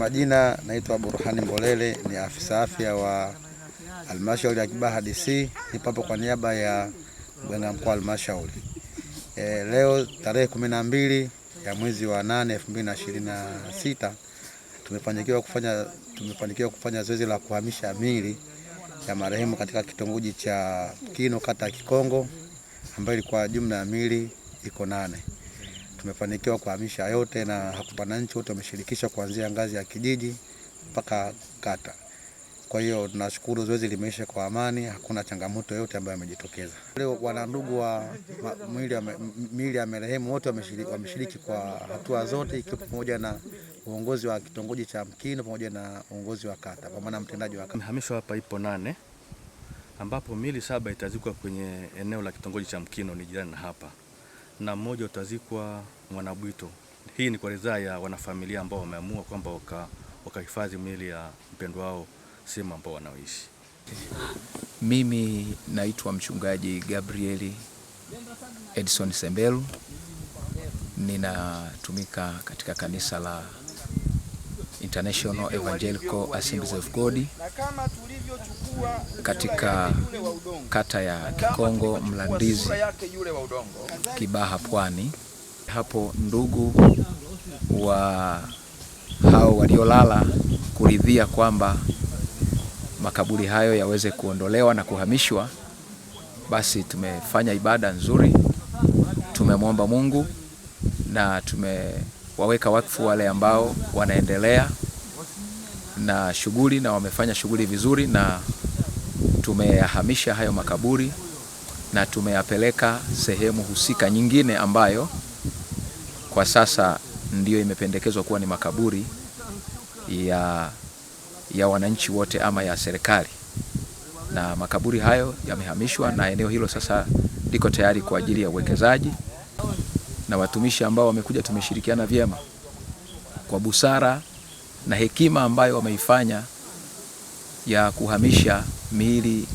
Kwa majina naitwa Burhani Mbolele, ni afisa afya wa halmashauri ya Kibaha DC. Nipo kwa niaba ya mganga mkuu wa halmashauri. Leo tarehe 12 ya mwezi wa 8 2026 tumefanikiwa kufanya zoezi la kuhamisha miili ya marehemu katika kitongoji cha Mkino, kata ya Kikongo, ambayo ilikuwa jumla ya miili iko 8. Tumefanikiwa kuhamisha yote na wananchi wote wameshirikishwa kuanzia ngazi ya kijiji mpaka kata. Kwa hiyo tunashukuru zoezi limeisha kwa amani, hakuna changamoto yote ambayo imejitokeza. Leo wanandugu wa miili ya marehemu wote wameshiriki kwa hatua zote, ikiwa pamoja na uongozi wa kitongoji cha Mkino pamoja na uongozi wa kata, kwa maana mtendaji wa kata. Mhamisho hapa ipo 8, ambapo miili 7 itazikwa kwenye eneo la kitongoji cha Mkino, ni jirani na hapa, na mmoja utazikwa Mwanabwito. Hii ni kwa ridhaa ya wanafamilia ambao wameamua kwamba wakahifadhi miili ya mpendwa wao sehemu ambao wanaoishi. Mimi naitwa mchungaji Gabrieli Edson Sembelu, ninatumika katika kanisa la International Evangelical Assemblies of God katika kata ya Kikongo Mlandizi, Kibaha, Pwani. Hapo ndugu wa hao waliolala kuridhia kwamba makaburi hayo yaweze kuondolewa na kuhamishwa, basi tumefanya ibada nzuri, tumemwomba Mungu na tumewaweka wakfu wale ambao wanaendelea na shughuli na wamefanya shughuli vizuri, na tumeyahamisha hayo makaburi na tumeyapeleka sehemu husika nyingine ambayo kwa sasa ndiyo imependekezwa kuwa ni makaburi ya wananchi wote ama ya serikali, na makaburi hayo yamehamishwa na eneo hilo sasa liko tayari kwa ajili ya uwekezaji, na watumishi ambao wamekuja tumeshirikiana vyema kwa busara na hekima ambayo wameifanya ya kuhamisha miili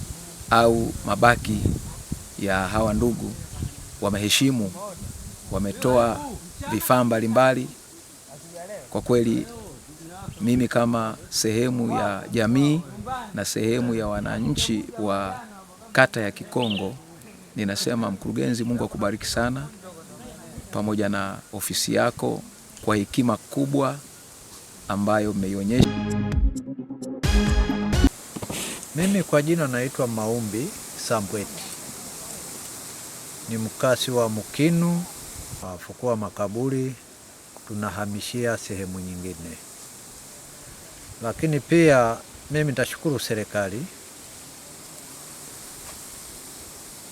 au mabaki ya hawa ndugu. Wameheshimu, wametoa vifaa mbalimbali. Kwa kweli mimi kama sehemu ya jamii na sehemu ya wananchi wa kata ya Kikongo ninasema, mkurugenzi, Mungu akubariki sana, pamoja na ofisi yako kwa hekima kubwa ambayo mmeionyesha. Mimi kwa jina naitwa Maumbi Sambweti, ni mkasi wa Mkino. Fukua makaburi tunahamishia sehemu nyingine, lakini pia mimi nitashukuru serikali.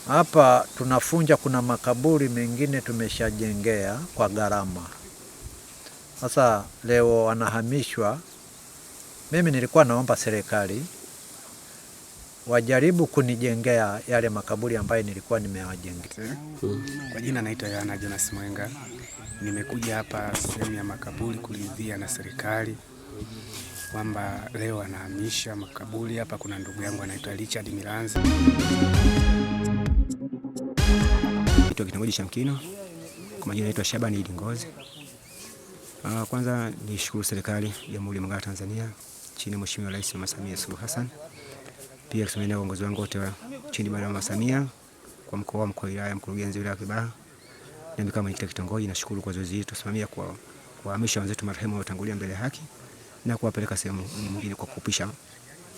Hapa tunafunja, kuna makaburi mengine tumeshajengea kwa gharama. Sasa leo wanahamishwa. Mimi nilikuwa naomba serikali wajaribu kunijengea yale makaburi ambayo nilikuwa nimewajengea. Kwa jina naitwa Yana Jonas Mwenga. Nimekuja hapa sehemu ya makaburi kuridhia na serikali kwamba leo wanahamisha makaburi hapa. Kuna ndugu yangu anaitwa Richard Milanzi. Kutoka kitongoji cha Mkino, kwa majina naitwa Shabani Idingozi. Kwanza nishukuru serikali ya Jamhuri ya Muungano wa Tanzania chini ya Mheshimiwa Rais Mama Samia Suluhu Hassan. Pia kusimamia uongozi wangu wote chini ya Mama Samia, kwa mkoa, mkuu wa wilaya, mkurugenzi wa wilaya Kibaha. Mimi kama mwenyekiti kitongoji nashukuru kwa zoezi hili, tusimamia kwa kuhamisha wenzetu marehemu waliotangulia mbele ya haki na kuwapeleka sehemu nyingine kwa kupisha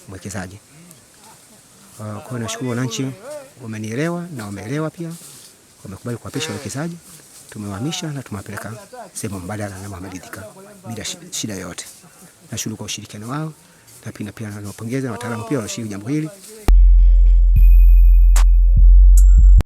mwekezaji. Kwa hiyo nashukuru wananchi wamenielewa na wameelewa pia, wamekubali kuwapisha wawekezaji. Tumewahamisha na tumewapeleka sehemu mbadala na wameridhika bila shida yoyote. Nashukuru kwa ushirikiano wao, na pia nawapongeza na wataalamu pia walioshiriki jambo hili